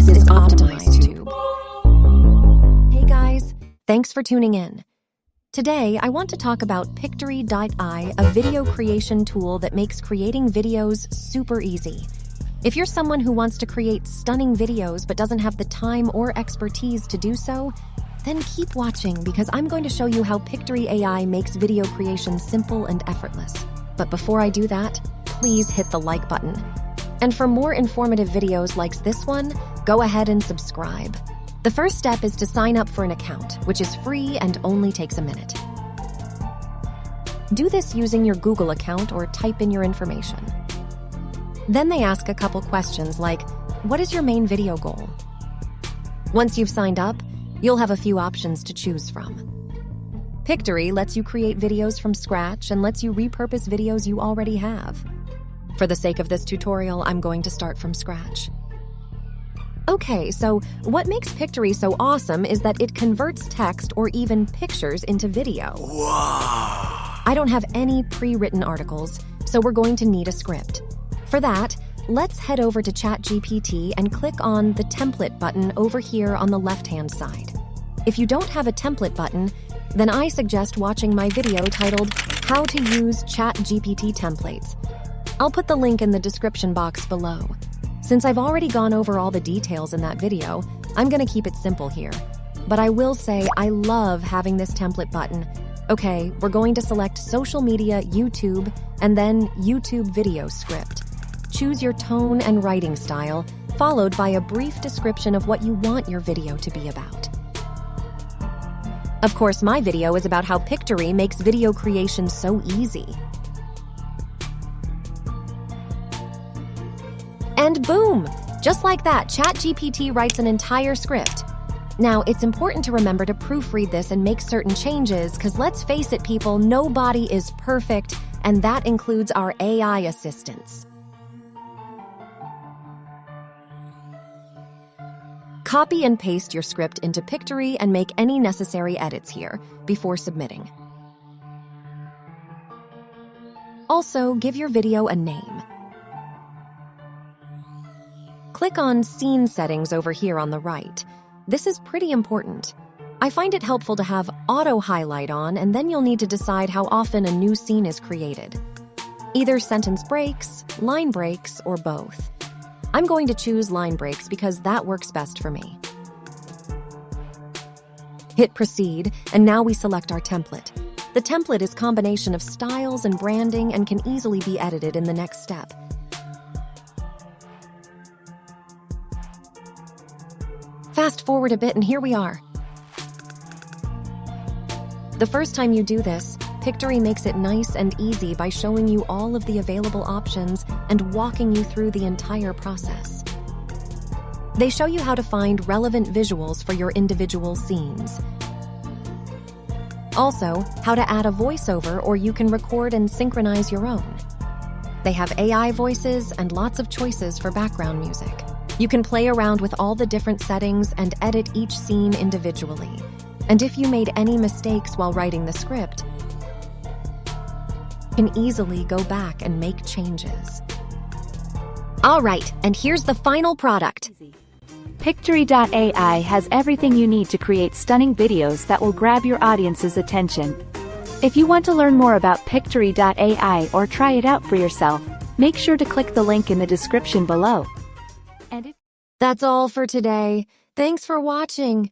This is optimized tube. Hey guys, thanks for tuning in. Today, I want to talk about Pictory.ai, a video creation tool that makes creating videos super easy. If you're someone who wants to create stunning videos but doesn't have the time or expertise to do so, then keep watching because I'm going to show you how Pictory.ai makes video creation simple and effortless. But before I do that, please hit the like button. And for more informative videos like this one, go ahead and subscribe. The first step is to sign up for an account, which is free and only takes a minute. Do this using your Google account or type in your information. Then they ask a couple questions like, what is your main video goal? Once you've signed up, you'll have a few options to choose from. Pictory lets you create videos from scratch and lets you repurpose videos you already have. For the sake of this tutorial, I'm going to start from scratch. Okay, so what makes Pictory so awesome is that it converts text or even pictures into video. Wow! I don't have any pre-written articles, so we're going to need a script. For that, let's head over to ChatGPT and click on the template button over here on the left-hand side. If you don't have a template button, then I suggest watching my video titled How to Use ChatGPT Templates. I'll put the link in the description box below. Since I've already gone over all the details in that video, I'm going to keep it simple here. But I will say I love having this template button. Okay, we're going to select social media, YouTube, and then YouTube video script. Choose your tone and writing style, followed by a brief description of what you want your video to be about. Of course, my video is about how Pictory makes video creation so easy. And boom! Just like that, ChatGPT writes an entire script. Now, it's important to remember to proofread this and make certain changes, because let's face it, people, nobody is perfect, and that includes our AI assistants. Copy and paste your script into Pictory and make any necessary edits here before submitting. Also, give your video a name. Click on Scene Settings over here on the right. This is pretty important. I find it helpful to have auto highlight on, and then you'll need to decide how often a new scene is created. Either sentence breaks, line breaks, or both. I'm going to choose line breaks because that works best for me. Hit Proceed, and now we select our template. The template is a combination of styles and branding and can easily be edited in the next step. Fast forward a bit and here we are. The first time you do this, Pictory makes it nice and easy by showing you all of the available options and walking you through the entire process. They show you how to find relevant visuals for your individual scenes. Also, how to add a voiceover, or you can record and synchronize your own. They have AI voices and lots of choices for background music. You can play around with all the different settings and edit each scene individually. And if you made any mistakes while writing the script, you can easily go back and make changes. All right, and here's the final product. Pictory.ai has everything you need to create stunning videos that will grab your audience's attention. If you want to learn more about Pictory.ai or try it out for yourself, make sure to click the link in the description below. That's all for today. Thanks for watching.